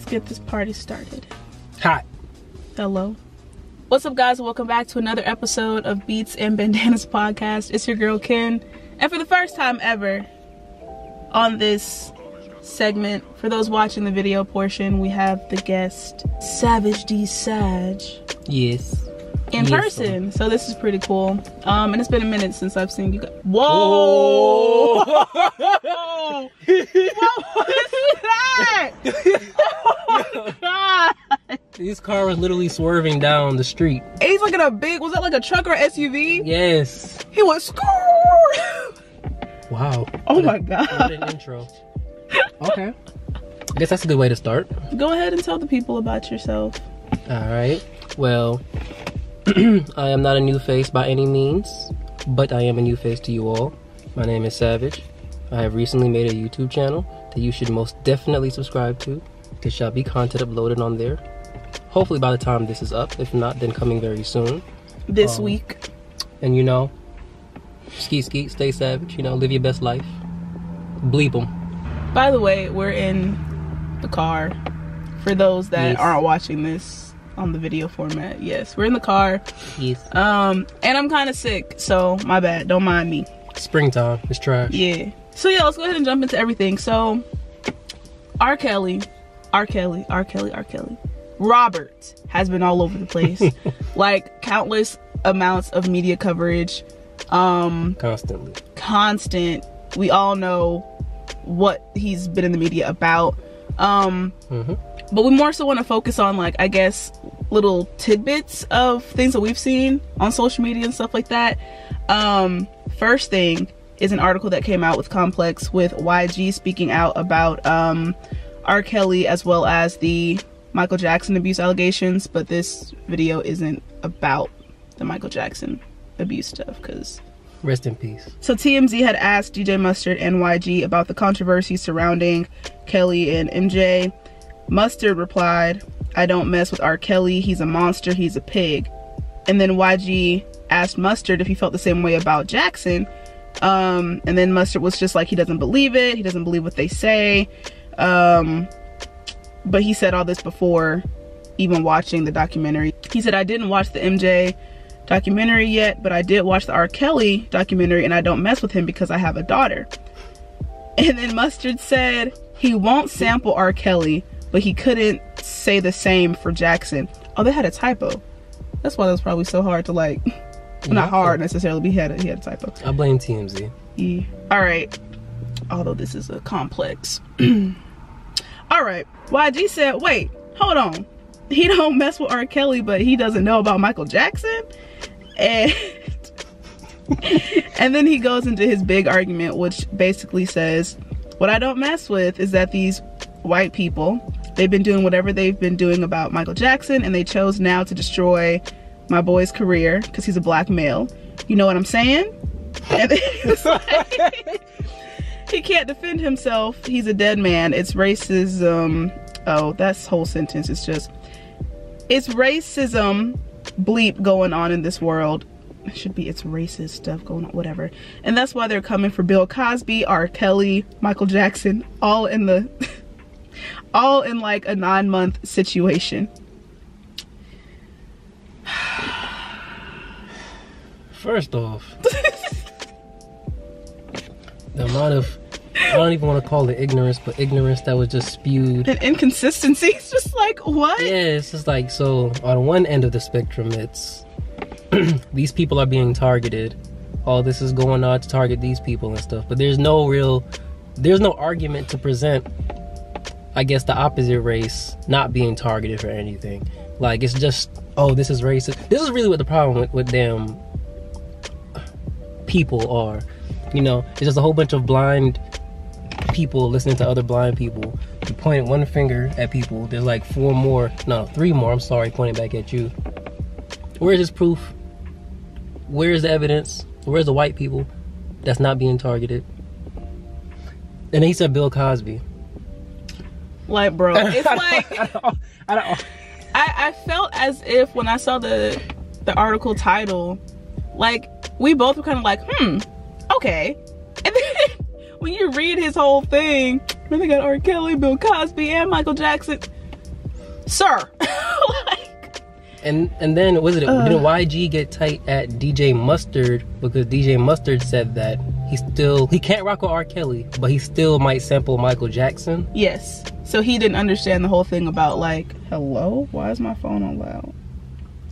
Let's get this party started. Hot. Hello. What's up, guys? Welcome back to another episode of Beats and Bandanas podcast. It's your girl, Ken. And for the first time ever on this segment, for those watching the video portion, we have the guest, Savage D SAG. Yes. In person. So this is pretty cool. And it's been a minute since I've seen you guys. Whoa! Oh. What was that? Oh my god! This car was literally swerving down the street. And he's like in a big, was that like a truck or SUV? Yes. He was score. Wow. Oh my god. What an intro. Okay. I guess that's a good way to start. Go ahead and tell the people about yourself. Alright. Well, I am not a new face by any means, but I am a new face to you all. My name is Savage. I have recently made a YouTube channel that you should most definitely subscribe to. There shall be content uploaded on there. Hopefully by the time this is up. If not, then coming very soon. This week. And you know, skeet, stay savage. You know, live your best life. Bleep them. By the way, we're in the car. For those that aren't watching this on the video format, yes, we're in the car. Yes. And I'm kind of sick, so my bad. Don't mind me. Springtime. It's trash. Yeah. So yeah, let's go ahead and jump into everything. So, R. Kelly. Robert has been all over the place. Like countless amounts of media coverage. Constantly. Constant. We all know what he's been in the media about. But we more so want to focus on, like, I guess, little tidbits of things that we've seen on social media and stuff like that. First thing is an article that came out with Complex with YG speaking out about R. Kelly as well as the Michael Jackson abuse allegations, but this video isn't about the Michael Jackson abuse stuff, because rest in peace. So TMZ had asked DJ Mustard and YG about the controversy surrounding Kelly and MJ. Mustard replied, "I don't mess with R. Kelly, he's a monster, he's a pig." And then YG asked Mustard if he felt the same way about Jackson, and then Mustard was just like, he doesn't believe it, he doesn't believe what they say. But he said all this before even watching the documentary. He said, "I didn't watch the MJ documentary yet, but I did watch the R. Kelly documentary, and I don't mess with him because I have a daughter." And then Mustard said he won't sample R. Kelly, but he couldn't say the same for Jackson. Oh, they had a typo. That's why that was probably so hard to, like, not hard necessarily, but he had a typo. I blame TMZ. Yeah. All right. Although this is a complex. All right. YG said, wait, hold on. He don't mess with R. Kelly, but he doesn't know about Michael Jackson? And and then he goes into his big argument, which basically says, what I don't mess with is that these white people, they've been doing whatever they've been doing about Michael Jackson, and they chose now to destroy my boy's career because he's a black male. You know what I'm saying? And it's like, he can't defend himself. He's a dead man. It's racism. Oh, that's whole sentence. It's just, it's racism bleep going on in this world. It should be, it's racist stuff going on, whatever. And that's why they're coming for Bill Cosby, R. Kelly, Michael Jackson, all in the all in like a 9-month situation. First off, the amount of, I don't even want to call it ignorance, but ignorance that was just spewed. And inconsistency. It's just like, what? Yeah, it's just like, so on one end of the spectrum, it's these people are being targeted. All this is going on to target these people and stuff. But there's no argument to present, I guess, the opposite race not being targeted for anything. Like, it's just, oh, this is racist. This is really what the problem with damn people are. You know, it's just a whole bunch of blind people listening to other blind people. You point one finger at people, there's like 3 more, I'm sorry, pointing back at you. Where's this proof? Where's the evidence? Where's the white people that's not being targeted? And then he said Bill Cosby. Like, bro, it's like, I felt as if when I saw the article title, like, we both were kind of like, okay. And then when you read his whole thing, then they got R. Kelly, Bill Cosby, and Michael Jackson. sir. And then didn't YG get tight at DJ Mustard because DJ Mustard said that he can't rock with R. Kelly, but he still might sample Michael Jackson. Yes. So he didn't understand the whole thing about like, hello, why is my phone on loud?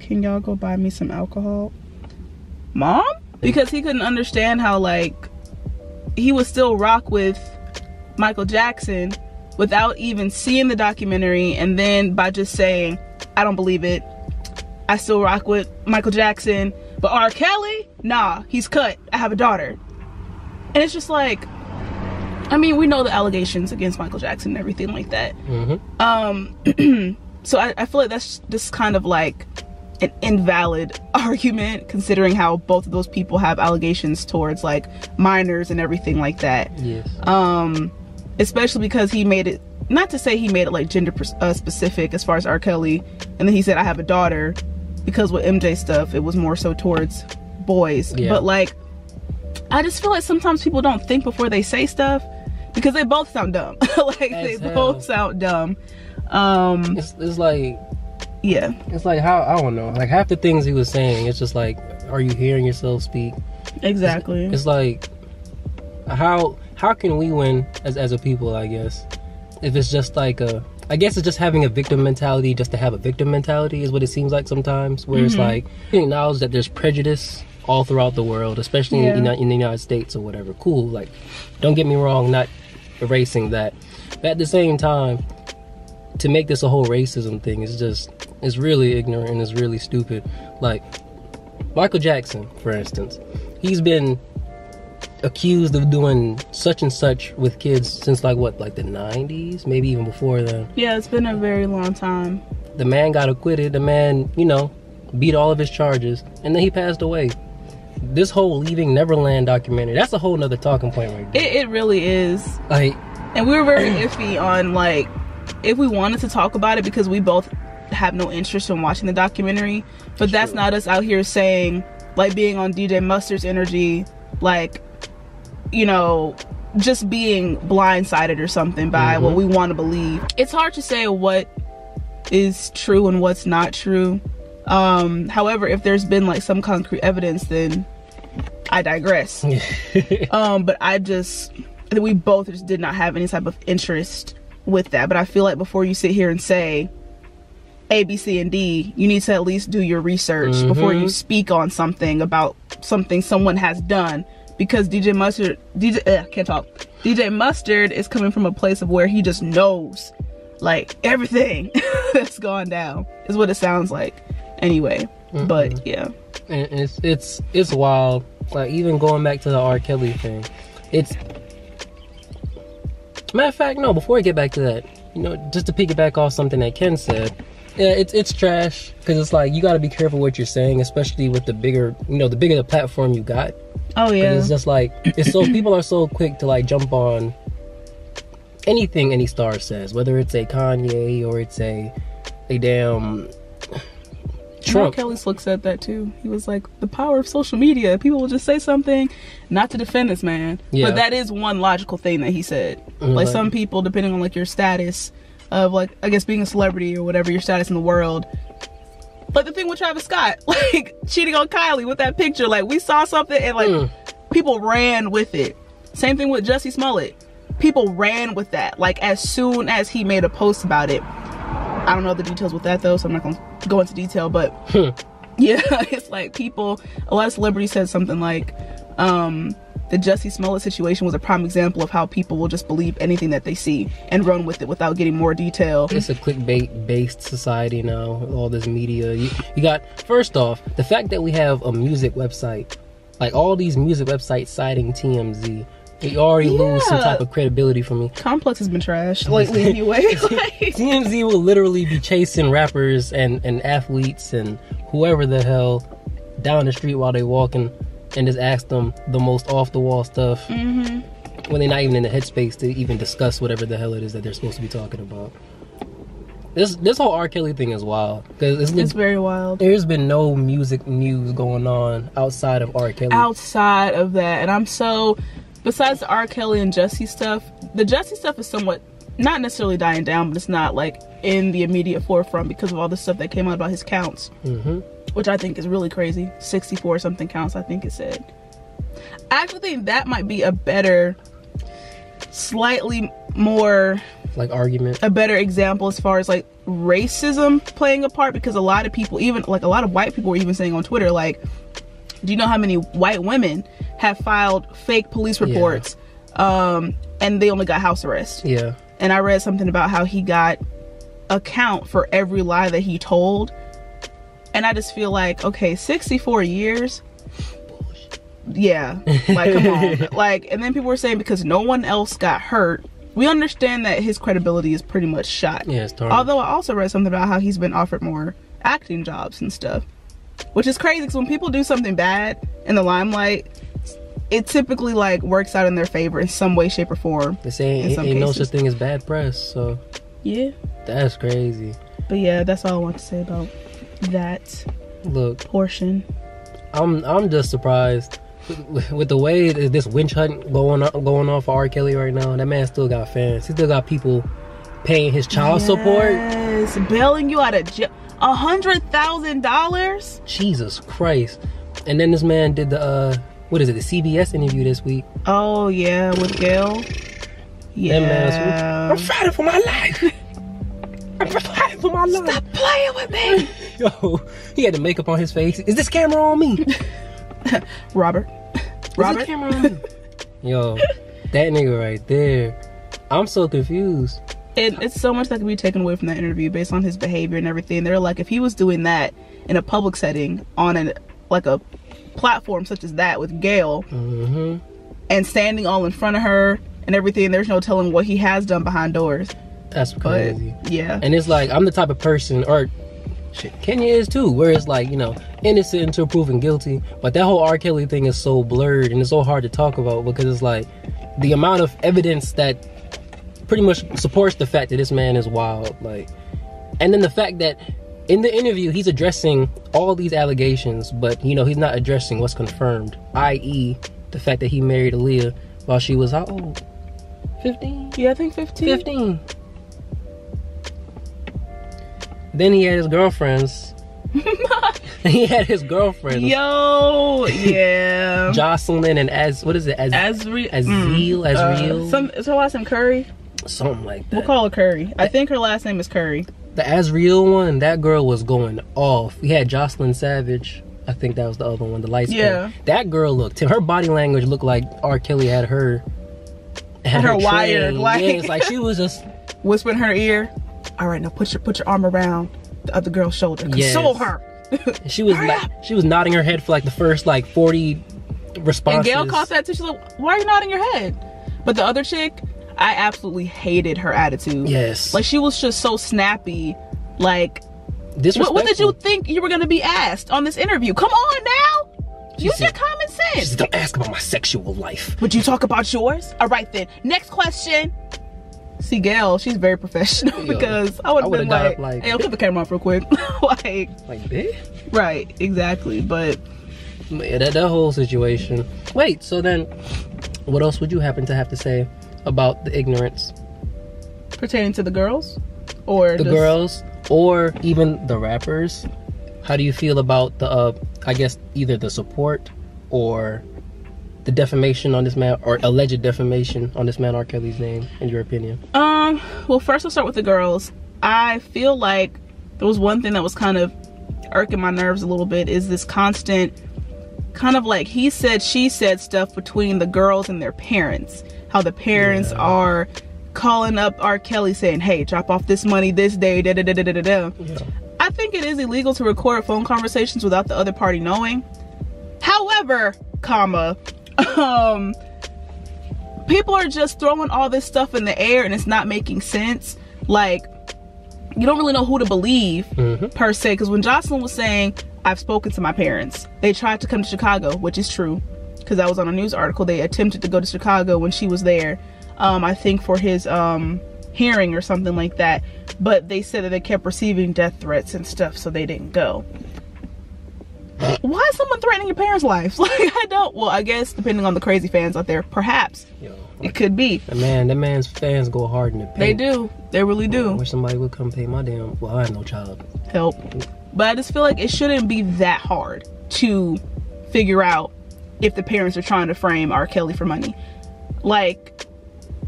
Can y'all go buy me some alcohol? Mom? Because he couldn't understand how like he would still rock with Michael Jackson without even seeing the documentary, and then by just saying, I don't believe it, I still rock with Michael Jackson, but R. Kelly? Nah, he's cut. I have a daughter. And it's just like, I mean, we know the allegations against Michael Jackson and everything like that. So I feel like that's just kind of like an invalid argument, considering how both of those people have allegations towards like minors and everything like that. Yes. Especially because he made it, not to say he made it like gender specific as far as R. Kelly, and then he said I have a daughter, because with MJ stuff it was more so towards boys. Yeah. But like, I just feel like sometimes people don't think before they say stuff, because they both sound dumb. Like both sound dumb. It's like, yeah, it's like, how, I don't know, like half the things he was saying, it's just like, are you hearing yourself speak? Exactly. It's like, how can we win as a people, I guess, if it's just like I guess it's just having a victim mentality just to have a victim mentality is what it seems like sometimes, where it's like, you acknowledge that there's prejudice all throughout the world, especially in the United States or whatever. Cool, like, don't get me wrong, not erasing that, but at the same time, to make this a whole racism thing is just, it's really ignorant and it's really stupid. Like Michael Jackson, for instance, he's been accused of doing such and such with kids since like what, like the 90s, maybe even before then. Yeah, it's been a very long time. The man got acquitted, the man, you know, beat all of his charges, and then he passed away. This whole Leaving Neverland documentary, that's a whole nother talking point right there. It really is. Like, and we were very iffy on like if we wanted to talk about it, because we both have no interest in watching the documentary, but that's not us out here saying, like, being on DJ Mustard's energy, like, you know, just being blindsided or something by what we want to believe. It's hard to say what is true and what's not true. However, if there's been like some concrete evidence, then I digress. But I think we both just did not have any type of interest with that. But I feel like before you sit here and say A, B, C, and D, you need to at least do your research before you speak on something about something someone has done. Because DJ Mustard is coming from a place of where he just knows like everything that's gone down, is what it sounds like anyway. But yeah, and it's wild. Like, even going back to the R. Kelly thing, it's, matter of fact, no, before I get back to that, you know, just to piggyback off something that Ken said, yeah, it's trash, because it's like, you got to be careful what you're saying, especially with the bigger, you know, the bigger the platform you got. Oh yeah. It's just like, it's so, people are so quick to like jump on anything any star says, whether it's a Kanye or it's a damn Trump. Kelly looks at that too. He was like, the power of social media. People will just say something, not to defend this man. Yeah. But that is one logical thing that he said. Like, some people, depending on like your status of like, I guess, being a celebrity or whatever your status in the world. Like the thing with Travis Scott, like cheating on Kylie with that picture. Like, we saw something and like people ran with it. Same thing with Jussie Smollett. People ran with that. Like, as soon as he made a post about it. I don't know the details with that though, so I'm not gonna go into detail, but yeah, it's like people, a lot of celebrities said something like, the Jussie Smollett situation was a prime example of how people will just believe anything that they see and run with it without getting more detail. It's a clickbait based society now with all this media. You got, first off, the fact that we have a music website, like all these music websites citing TMZ, you already lose some type of credibility from me. Complex has been trashed lately anyway. TMZ will literally be chasing rappers and athletes and whoever the hell down the street while they walking, and just ask them the most off the wall stuff when they're not even in the headspace to even discuss whatever the hell it is that they're supposed to be talking about. This whole R. Kelly thing is wild, because it's very wild. There's been no music news going on outside of R. Kelly. Outside of that, and I'm so, besides the R. Kelly and Jussie stuff, the Jussie stuff is somewhat, not necessarily dying down, but it's not like in the immediate forefront because of all the stuff that came out about his counts, which I think is really crazy. 64 something counts, I think it said. I actually think that might be a better, slightly more like argument, a better example as far as like racism playing a part, because a lot of people, even like a lot of white people were even saying on Twitter, like, do you know how many white women have filed fake police reports and they only got house arrest? Yeah. And I read something about how he got a count for every lie that he told, and I just feel like, okay, 64 years, yeah, like, come on. Like, and then people were saying because no one else got hurt, we understand that his credibility is pretty much shot. Yeah, it's tarnished. Although I also read something about how he's been offered more acting jobs and stuff, which is crazy because when people do something bad in the limelight, it typically like works out in their favor in some way, shape, or form. They say ain't no such thing as bad press, so yeah, that's crazy. But yeah, that's all I want to say about that portion. I'm just surprised with the way this witch hunt going on for R. Kelly right now. That man still got fans. He still got people paying his child support. Yes, bailing you out of jail. $100,000. Jesus Christ! And then this man did the what is it? The CBS interview this week. Oh yeah, with Gail. Yeah. Man, I'm fighting for my life. I'm fighting for my life. Stop playing with me. Yo, he had the makeup on his face. Is this camera on me? Robert. Is this camera on me? Yo, that nigga right there. I'm so confused. It's so much that can be taken away from that interview based on his behavior and everything. They're like, if he was doing that in a public setting on a platform such as that with Gail, and standing all in front of her and everything, there's no telling what he has done behind doors. That's crazy. But, yeah. And it's like, I'm the type of person, or shit, Kenya is too, where it's like, you know, innocent until proven guilty. But that whole R. Kelly thing is so blurred and it's so hard to talk about because it's like the amount of evidence that pretty much supports the fact that this man is wild. Like, and then the fact that in the interview he's addressing all these allegations, but you know, he's not addressing what's confirmed, i.e. the fact that he married Aaliyah while she was how old? 15? Yeah, I think 15. Then he had his girlfriends. He had his girlfriends. Yo, yeah. Jocelyn and Azriel. Is her last name Curry? Something like that. We'll call her Curry. I think her last name is Curry. The Azriel one, that girl was going off. We had Jocelyn Savage. I think that was the other one, the light skin. Yeah. That girl looked, her body language looked like R. Kelly had her wired. Like, yeah, it's like she was just whispering in her ear. All right, now put your arm around the other girl's shoulder. Console her. She was nodding her head for like the first like 40 responses. And Gail caught that too. She's like, "Why are you nodding your head?" But the other chick, I absolutely hated her attitude. Yes. Like, she was just so snappy. Like, what did you think you were gonna be asked on this interview? Come on now. Use your common sense. She said, don't ask about my sexual life. Would you talk about yours? All right then. Next question. See, Gail, she's very professional. Because I would have been like, hey, I'll put the camera off real quick. like, bitch? Right, exactly. But yeah, that whole situation. Wait, so then what else would you happen to have to say about the ignorance pertaining to the girls? Or the girls, or even the rappers? How do you feel about the I guess either the support or the defamation on this man, or alleged defamation on this man R. Kelly's name, in your opinion? Well, first I'll start with the girls. I feel like there was one thing that was kind of irking my nerves a little bit, is this constant kind of like he said, she said stuff between the girls and their parents. How the parents are calling up R. Kelly saying, hey, drop off this money this day, da da da da da da. Yeah. I think it is illegal to record phone conversations without the other party knowing. However, people are just throwing all this stuff in the air and it's not making sense. Like, you don't really know who to believe per se, because when Jocelyn was saying, I've spoken to my parents, they tried to come to Chicago, which is true, because that was on a news article. They attempted to go to Chicago when she was there, I think for his hearing or something like that, but they said that they kept receiving death threats and stuff, so they didn't go. why is someone threatening your parents' lives? Like, I don't. Well, I guess depending on the crazy fans out there, perhaps it could be. That man's fans go hard in the paint. They do. They really do. I wish somebody would come pay my damn. Well, I have no child. Help. But I just feel like it shouldn't be that hard to figure out if the parents are trying to frame R. Kelly for money. Like,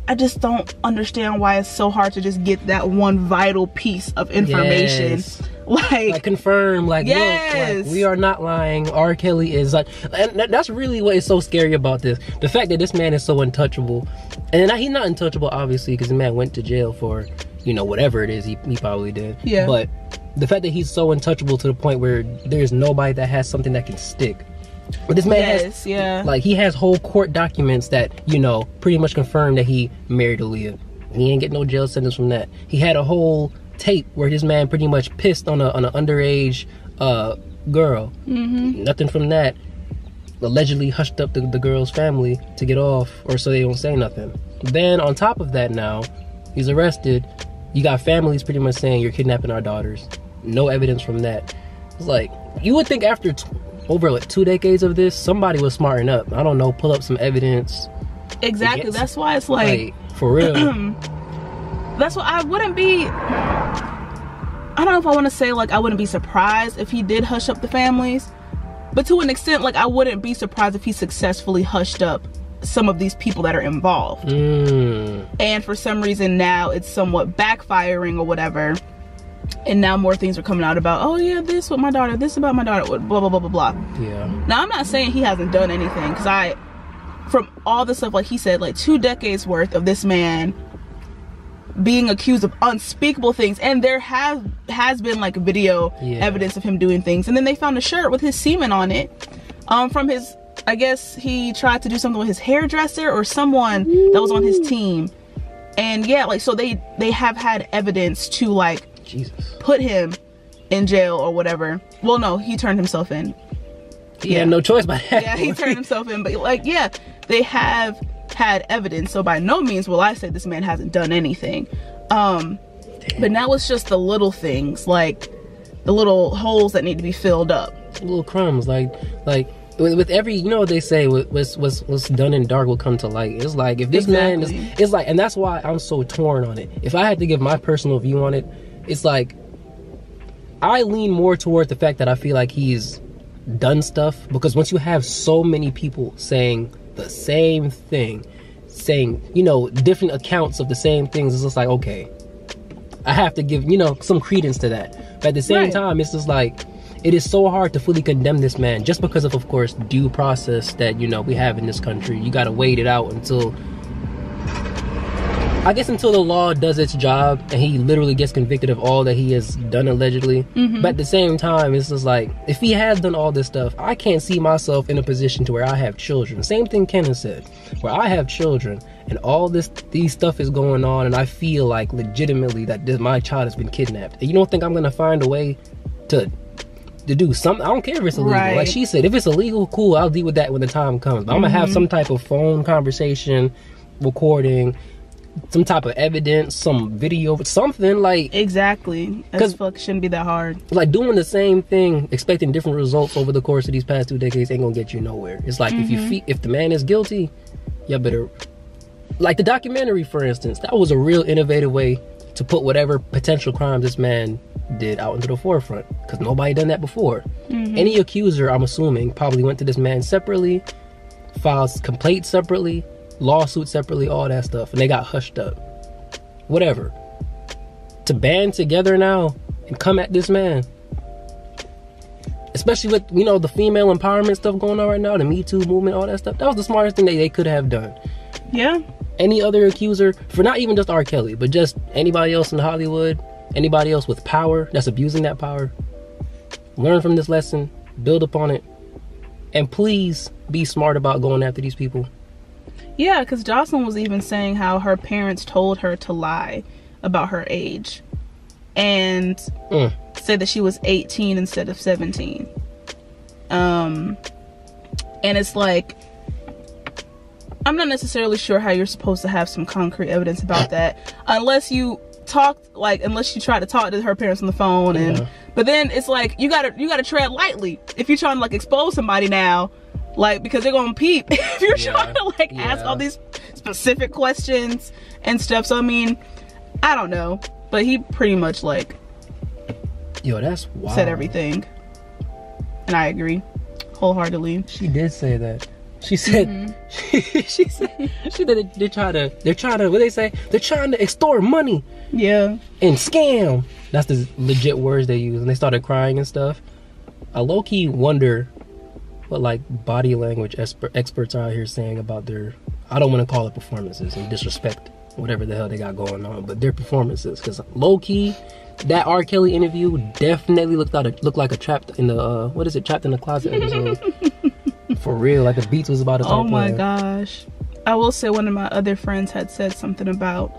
I just don't understand why it's so hard to just get that one vital piece of information. Yes. Like confirm, like, yes. Look, like, we are not lying. R. Kelly is like, and that's really what is so scary about this. The fact that this man is so untouchable. And he's not untouchable, obviously, because the man went to jail for, you know, whatever it is he probably did. Yeah. But the fact that he's so untouchable to the point where there's nobody that has something that can stick. But this man has, like, he has whole court documents that, you know, pretty much confirm that he married Aaliyah. He ain't get no jail sentence from that. He had a whole tape where this man pretty much pissed on an underage girl. Nothing from that. Allegedly hushed up the girl's family to get off, or so they don't say nothing. Then on top of that, now he's arrested. You got families pretty much saying you're kidnapping our daughters. No evidence from that. It's like, you would think after over like 2 decades of this, somebody was smarten up. I don't know, pull up some evidence. Exactly. That's why it's like for real. That's why I wouldn't be, I don't know if I want to say like I wouldn't be surprised if he did hush up the families, but to an extent, like, I wouldn't be surprised if he successfully hushed up some of these people that are involved. And for some reason now it's somewhat backfiring or whatever, and now more things are coming out about, oh yeah, this with my daughter, this about my daughter, blah blah blah blah blah. Now I'm not saying he hasn't done anything, because from all the stuff, like he said, like 2 decades worth of this man being accused of unspeakable things, and there has been like video evidence of him doing things, and then they found a shirt with his semen on it from his, I guess he tried to do something with his hairdresser or someone that was on his team, and yeah, like, so they have had evidence to like put him in jail or whatever. Well, no, he turned himself in. He had no choice but that. Yeah, he turned himself in, but like, yeah, they have had evidence, so by no means will I say this man hasn't done anything. But now it's just the little things, like the little holes that need to be filled up, little crumbs, like with every, you know what they say, what's done in dark will come to light. It's like, if this man is, it's like, and that's why I'm so torn on it. If I had to give my personal view on it, it's like, I lean more towards the fact that I feel like he's done stuff, because once you have so many people saying the same thing, saying, you know, different accounts of the same things, it's just like, okay, I have to give, you know, some credence to that. But at the same time, it's just like, it is so hard to fully condemn this man just because of course, due process that, you know, we have in this country. You got to wait it out until, I guess, until the law does its job and he literally gets convicted of all that he has done allegedly. But at the same time, it's just like, if he has done all this stuff, I can't see myself in a position to where I have children. Same thing Kenneth said, where I have children and all these stuff is going on, and I feel like legitimately that my child has been kidnapped. And you don't think I'm gonna find a way to do something? I don't care if it's illegal. Like she said, if it's illegal, cool, I'll deal with that when the time comes. But I'm gonna have some type of phone conversation, recording, some type of evidence, some video, something like. Exactly. As fuck, shouldn't be that hard. Like, doing the same thing, expecting different results over the course of these past 2 decades ain't gonna get you nowhere. It's like, if the man is guilty, you better, like the documentary, for instance, that was a real innovative way to put whatever potential crimes this man did out into the forefront, because nobody done that before. Any accuser, I'm assuming, probably went to this man separately, filed complaints separately, lawsuits separately, all that stuff, and they got hushed up. Whatever. To band together now and come at this man, especially with, you know, the female empowerment stuff going on right now, the Me Too movement, all that stuff, that was the smartest thing that they could have done. Any other accuser, for not even just R. Kelly, but just anybody else in Hollywood, anybody else with power that's abusing that power, learn from this lesson, build upon it, and please be smart about going after these people. Yeah, because Jocelyn was even saying how her parents told her to lie about her age and said that she was 18 instead of 17. And it's like, I'm not necessarily sure how you're supposed to have some concrete evidence about that unless you try to talk to her parents on the phone and But then it's like, you gotta tread lightly if you're trying to like expose somebody now, like, because they're gonna peep if you're trying to like ask all these specific questions and stuff. So I mean, I don't know, but he pretty much like, yo, that's wild. Said everything, and I agree wholeheartedly. She did say that. She said, she said they're trying to, what they say? They're trying to extort money. Yeah. And scam. That's the legit words they use. And they started crying and stuff. I low-key wonder what like body language experts are out here saying about their, I don't want to call it performances and disrespect whatever the hell they got going on, but their performances. Because low-key, that R. Kelly interview definitely looked like a trapped in the closet episode. For real, like the beats was about to start playing. Oh my gosh. I will say one of my other friends had said something about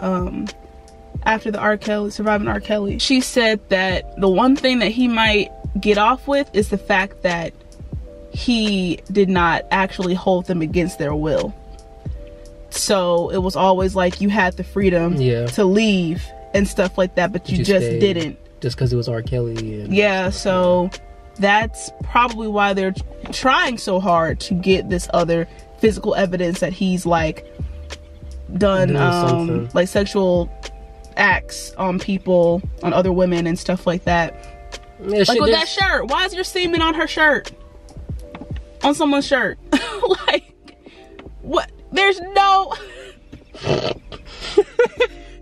after the surviving R. Kelly. She said that the one thing that he might get off with is the fact that he did not actually hold them against their will. So it was always like you had the freedom to leave and stuff like that, but you just didn't. Just because it was R. Kelly. Yeah, so that's probably why they're trying so hard to get this other physical evidence that he's like done like sexual acts on people, on other women and stuff like that. Yeah, like with that shirt, why is your semen on her shirt, on someone's shirt? Like, what? There's no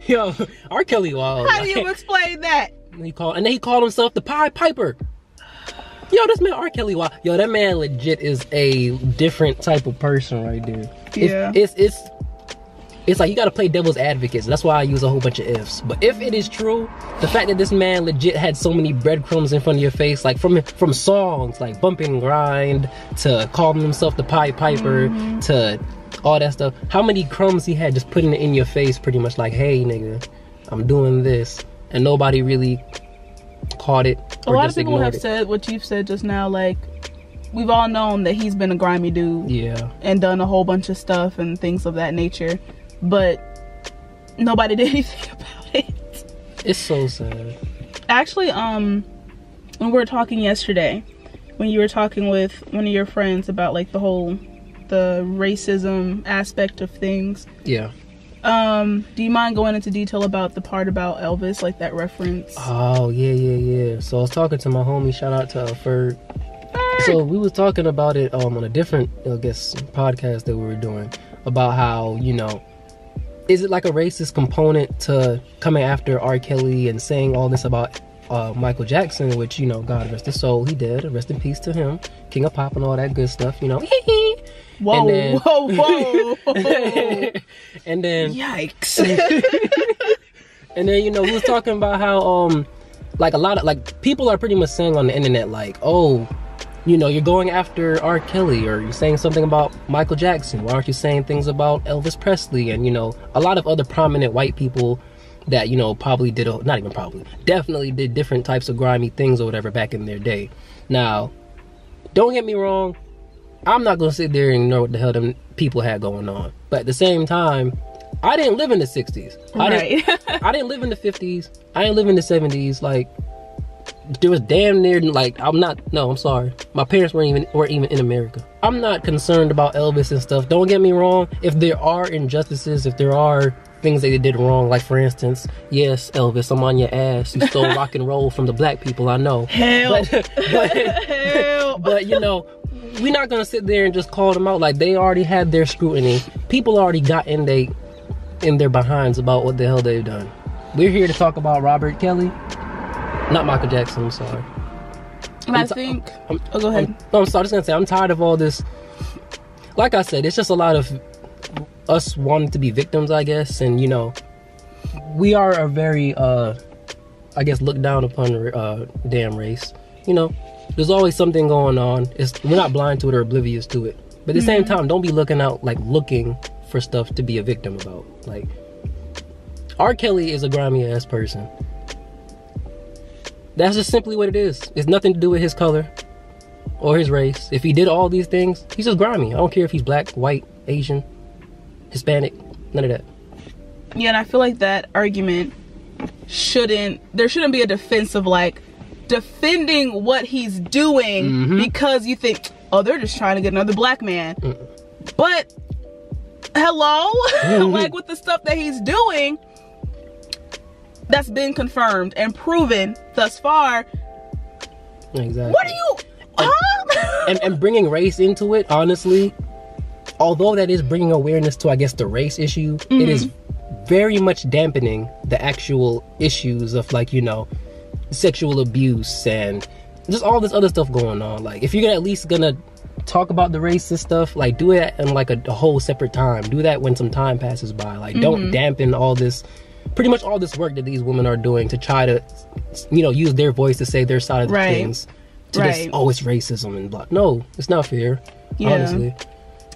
yo, R. Kelly wild. How do you explain that? He called himself the Pied Piper. Yo, this man R. Kelly, wow. Yo, that man legit is a different type of person right there. Yeah. It's like you gotta play devil's advocate. So that's why I use a whole bunch of ifs. But if it is true, the fact that this man legit had so many breadcrumbs in front of your face, like from songs like Bump and Grind to calling himself the Pied Piper to all that stuff, how many crumbs he had just putting it in your face, pretty much like, hey nigga, I'm doing this, and nobody really caught it. A lot of people have said what you've said just now, like, we've all known that he's been a grimy dude, and done a whole bunch of stuff and things of that nature, but nobody did anything about it. It's so sad. Actually, when we were talking yesterday, when you were talking with one of your friends about like the racism aspect of things, do you mind going into detail about the part about Elvis, like that reference? Oh yeah. So I was talking to my homie, shout out to Ferg. So we was talking about it on a different, I guess, podcast that we were doing, about how, you know, is it like a racist component to coming after R. Kelly and saying all this about Michael Jackson, which, you know, God rest his soul, he did, rest in peace to him, king of pop and all that good stuff, you know. Whoa, whoa. And then yikes. And then, you know, we was talking about how like a lot of like people are pretty much saying on the internet, like, oh, you know, you're going after R. Kelly, or you're saying something about Michael Jackson, why aren't you saying things about Elvis Presley, and, you know, a lot of other prominent white people that, you know, probably did, not even probably, definitely did different types of grimy things or whatever back in their day. Now, don't get me wrong, I'm not gonna sit there and ignore what the hell them people had going on, but at the same time, I didn't live in the 60s. I didn't live in the 50s. I didn't live in the 70s. Like, there was damn near, like, I'm sorry. My parents weren't even in America. I'm not concerned about Elvis and stuff. Don't get me wrong. If there are injustices, if there are things that they did wrong, like, for instance, yes, Elvis, I'm on your ass. You stole rock and roll from the black people, I know. Help. But, you know, we're not going to sit there and just call them out. Like, they already had their scrutiny. People already got in their behinds about what the hell they've done. We're here to talk about Robert Kelly. Not Michael Jackson, I'm sorry. And I think... go ahead. I'm sorry, I was going to say, I'm tired of all this. Like I said, it's just a lot of us wanting to be victims, I guess. And, you know, we are a very, I guess, looked down upon damn race. You know, there's always something going on. We're not blind to it or oblivious to it. But at the same time, don't be looking for stuff to be a victim about. Like, R. Kelly is a grimy ass person. That's just simply what it is. It's nothing to do with his color or his race. If he did all these things, he's just grimy. I don't care if he's black, white, Asian, Hispanic, none of that. Yeah, and I feel like that argument there shouldn't be a defense of like, defending what he's doing because you think, oh, they're just trying to get another black man. But hello, like with the stuff that he's doing that's been confirmed and proven thus far. Exactly. What are you and bringing race into it, honestly, although that is bringing awareness to, I guess, the race issue, it is very much dampening the actual issues of, like, you know, sexual abuse and just all this other stuff going on. Like, if you're at least gonna talk about the racist stuff, like, do it in like a whole separate time. Do that when some time passes by. Like, don't dampen all this, pretty much all this work that these women are doing to try to, you know, use their voice to say their side of the things. To just, oh, it's racism and blah. No, it's not fair. Honestly,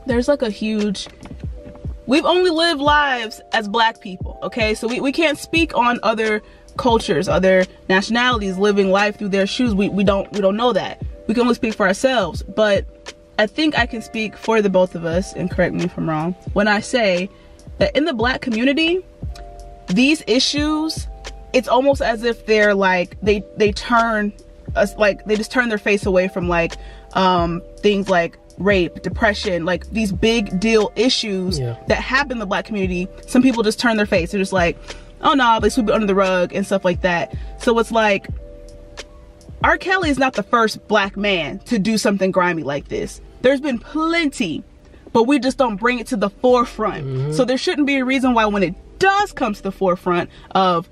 there's like a huge, we've only lived lives as black people, okay? So we can't speak on other cultures, other nationalities living life through their shoes. We don't know that. We can only speak for ourselves. But I think I can speak for the both of us, and correct me if I'm wrong, when I say that in the black community, these issues, it's almost as if they're like, they turn us, like, they just turn their face away from, like, things like rape, depression, like these big deal issues that happen in the black community. Some people just turn their face. They're just like, oh no, they sweep it under the rug and stuff like that. So it's like, R. Kelly is not the first black man to do something grimy like this. There's been plenty, but we just don't bring it to the forefront. So there shouldn't be a reason why when it does come to the forefront of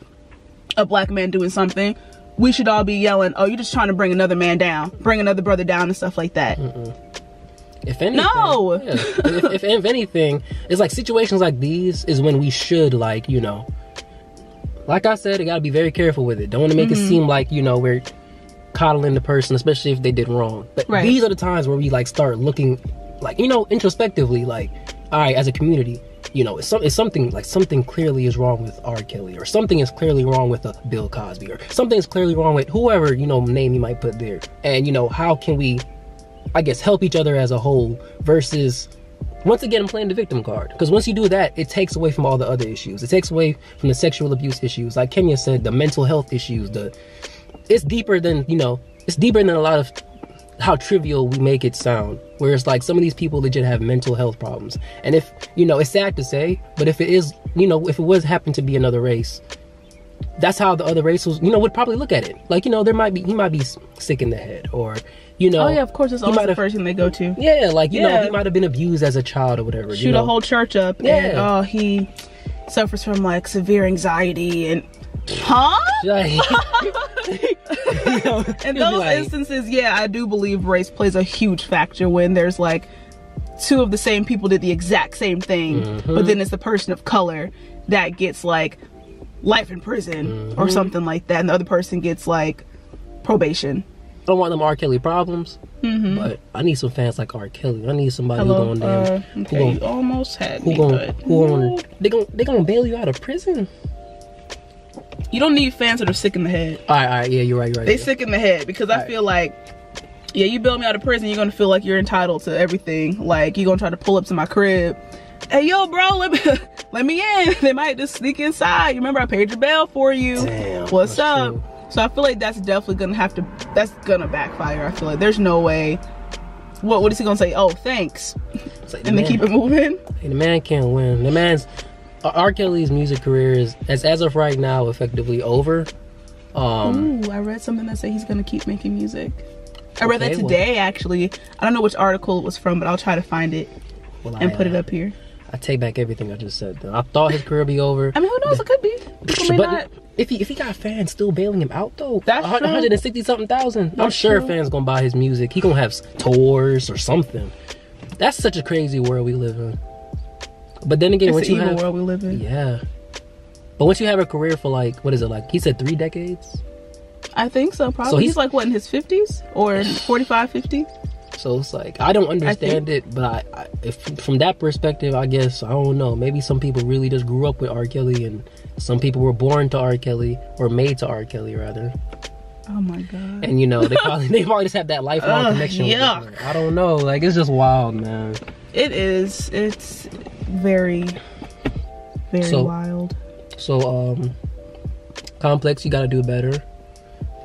a black man doing something, we should all be yelling, oh, you're just trying to bring another man down, bring another brother down and stuff like that. If anything, no. If anything, it's like situations like these is when we should, like, you know, like I said, you gotta be very careful with it. Don't want to make it seem like, you know, we're coddling the person, especially if they did wrong. But these are the times where we, like, start looking, like, you know, introspectively, like, all right, as a community, you know, it's something clearly is wrong with R. Kelly, or something is clearly wrong with Bill Cosby, or something is clearly wrong with whoever, you know, name you might put there. And, you know, how can we, I guess, help each other as a whole, versus once again playing the victim card? Because once you do that, it takes away from all the other issues. It takes away from the sexual abuse issues, like Kenya said, the mental health issues. It's deeper than, you know, it's deeper than a lot of how trivial we make it sound, where it's like some of these people legit have mental health problems. And if, you know, it's sad to say, but if it is, you know, if it was happen to be another race, that's how the other race was, you know, would probably look at it. Like, you know, he might be sick in the head, or, you know, oh yeah, of course, it's always the first thing they go to. Yeah, like, you know, he might have been abused as a child or whatever. Shoot a whole church up. And, oh, he suffers from, like, severe anxiety and in those instances, yeah, I do believe race plays a huge factor when there's like two of the same people did the exact same thing, but then it's the person of color that gets like life in prison or something like that, and the other person gets like probation. I don't want them R. Kelly problems, but I need some fans like R. Kelly. I need somebody who's going down. Okay, you almost had me. They gonna bail you out of prison? You don't need fans that are sick in the head. All right, yeah, you're right. They sick in the head, because I feel like, yeah, you bail me out of prison, you're gonna feel like you're entitled to everything. Like, you're gonna try to pull up to my crib. Hey, yo, bro, let me in. They might just sneak inside. You remember I paid your bail for you. Damn, what's up? True. So I feel like that's definitely gonna backfire. I feel like there's no way. What is he gonna say? Oh, thanks. Like, and then keep it moving. Hey, the man can't win. The man's R. Kelly's music career is, as of right now, effectively over. Ooh, I read something that said he's gonna keep making music. I read that today, actually. I don't know which article it was from, but I'll try to find it and put it up here. I take back everything I just said, though. I thought his career would be over. I mean, who knows? It could be. People may not. If he got fans still bailing him out, though, that's 160-something thousand. I'm sure fans gonna buy his music. He gonna have tours or something. That's such a crazy world we live in. But then again, it's the evil world we live in. Yeah. But once you have a career for, like, what is it, like, he said 3 decades? I think so, probably. So he's like, what, in his 50s? Or 45, 50? So it's like, I don't understand it, but if from that perspective, I guess, I don't know. Maybe some people really just grew up with R. Kelly, and some people were born to R. Kelly, or made to R. Kelly, rather. Oh my God. And, you know, they probably just have that lifelong connection with it. I don't know. Like, it's just wild, man. It is. It's very, very wild. So, Complex, you gotta do better.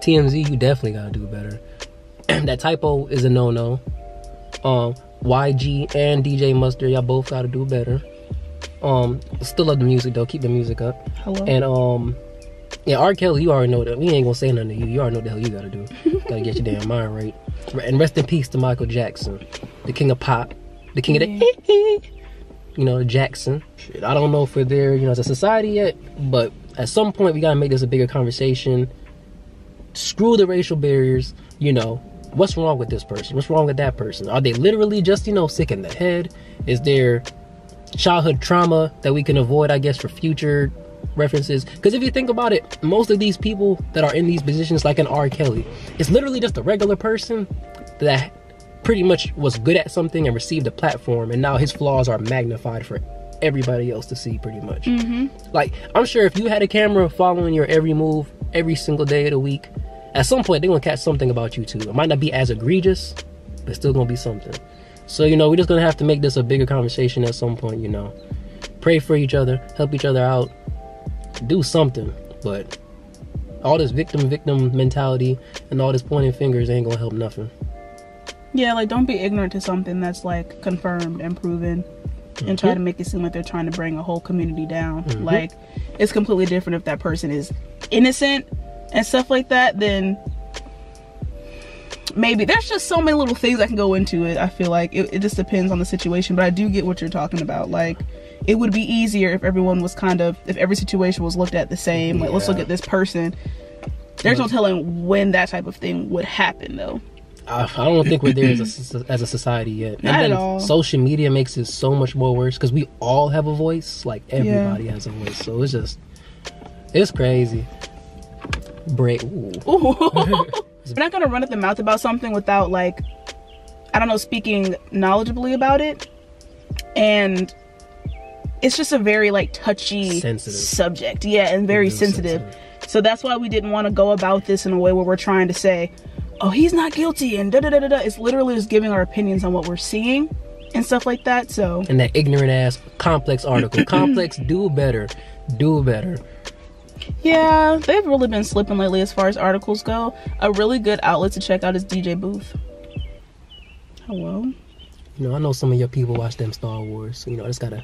TMZ, you definitely gotta do better. That typo is a no-no. YG and DJ Mustard, y'all both gotta do better. Still love the music though. Keep the music up. Hello. And yeah, R. Kelly, you already know that. We ain't gonna say nothing to you. You already know the hell you gotta do. Gotta get your damn mind right. And rest in peace to Michael Jackson, the king of pop, the king of the you know, Jackson. Shit, I don't know if we're there, you know, as a society yet, but at some point we gotta make this a bigger conversation. Screw the racial barriers. You know, what's wrong with this person? What's wrong with that person? Are they literally just, you know, sick in the head? Is there childhood trauma that we can avoid, I guess, for future references? Because if you think about it, most of these people that are in these positions, like an R. Kelly, it's literally just a regular person that pretty much was good at something and received a platform, and now his flaws are magnified for everybody else to see, pretty much. Like, I'm sure if you had a camera following your every move every single day of the week, at some point they're gonna catch something about you too. It might not be as egregious, but it's still gonna be something. So, you know, we're just gonna have to make this a bigger conversation at some point, you know. Pray for each other, help each other out, do something. But all this victim mentality and all this pointing fingers ain't gonna help nothing. Yeah, like, don't be ignorant to something that's like confirmed and proven and try to make it seem like they're trying to bring a whole community down. Like, it's completely different if that person is innocent and stuff like that. Then maybe there's just so many little things that can go into it. I feel like it just depends on the situation, but I do get what you're talking about. Like, it would be easier if everyone was if every situation was looked at the same. Like, let's look at this person. There's no telling when that type of thing would happen though. I don't think we're there as a society yet. Not at all. Social media makes it so much more worse because we all have a voice. Like, everybody has a voice. So it's crazy. We're not gonna run at the mouth about something without, like, I don't know, speaking knowledgeably about it. And it's just a very, like, touchy subject. Yeah, and very sensitive. So that's why we didn't want to go about this in a way where we're trying to say, oh, he's not guilty and da-da-da-da-da. It's literally just giving our opinions on what we're seeing and stuff like that. So, and that ignorant ass Complex article. Complex, do better. Yeah, they've really been slipping lately as far as articles go. A really good outlet to check out is DJ Booth. Hello. You know, I know some of your people watch them Star Wars, so, you know, I just gotta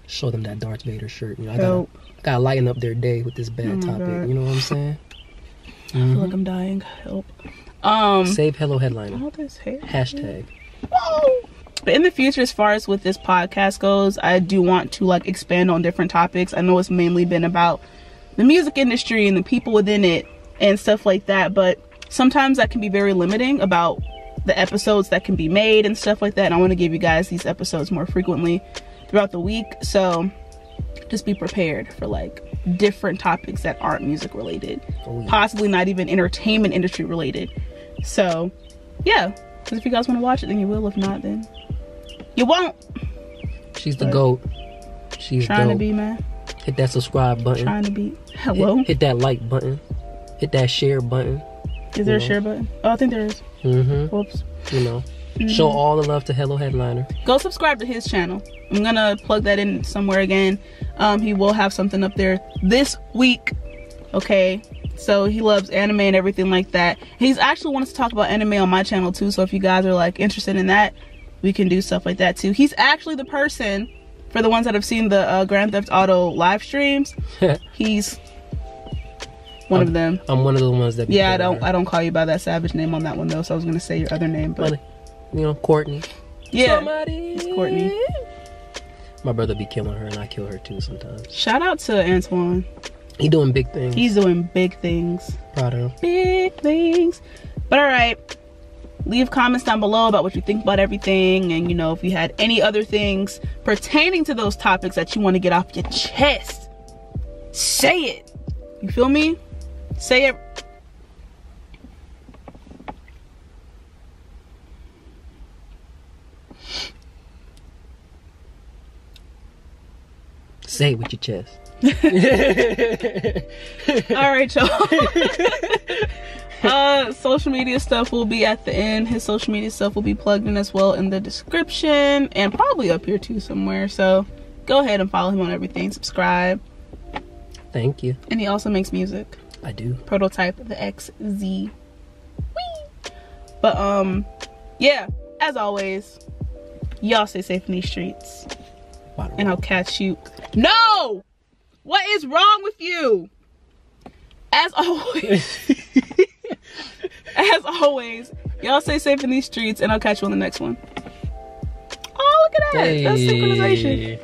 show them that Darth Vader shirt. You know, I gotta lighten up their day with this bad topic. God. You know what I'm saying? I feel like I'm dying. Help. Save HelloHeadliner. All this hair. Hashtag. Whoa. But in the future, as far as with this podcast goes, I do want to, like, expand on different topics. I know it's mainly been about the music industry and the people within it and stuff like that, but sometimes that can be very limiting about the episodes that can be made and stuff like that. And I want to give you guys these episodes more frequently throughout the week, so just be prepared for, like, different topics that aren't music related, possibly not even entertainment industry related. So yeah, because if you guys want to watch it, then you will. If not, then you won't. She's the GOAT. She's trying dope. To be, man. Hit that subscribe button. Trying to be. Hello. Hit that like button. Hit that share button. Is there a share button? Oh, I think there is. Whoops. You know, show all the love to HelloHeadliner. Go subscribe to his channel. I'm gonna plug that in somewhere again. He will have something up there this week. Okay, so he loves anime and everything like that. He's actually wants to talk about anime on my channel too, so if you guys are, like, interested in that, we can do stuff like that too. He's actually the person, for the ones that have seen the Grand Theft Auto live streams, he's one of them. I'm one of the ones that I don't call you by that savage name on that one though, so I was gonna say your other name, but you know, Courtney. Yeah, it's Courtney. My brother be killing her and I kill her too sometimes. Shout out to Antoine. He doing big things. He's doing big things. Proud of him. Big things. But alright, leave comments down below about what you think about everything, and, you know, if you had any other things pertaining to those topics that you want to get off your chest, say it. You feel me? Say it. Say it with your chest. All right, y'all. Social media stuff will be at the end. His social media stuff will be plugged in as well in the description and probably up here too somewhere. So go ahead and follow him on everything. Subscribe. Thank you. And he also makes music. I do. Prototype the XZ. Whee! But yeah, as always, y'all stay safe in these streets. And I'll catch you. No! What is wrong with you? As always, as always, y'all stay safe in these streets, and I'll catch you on the next one. Oh, look at that. That's synchronization.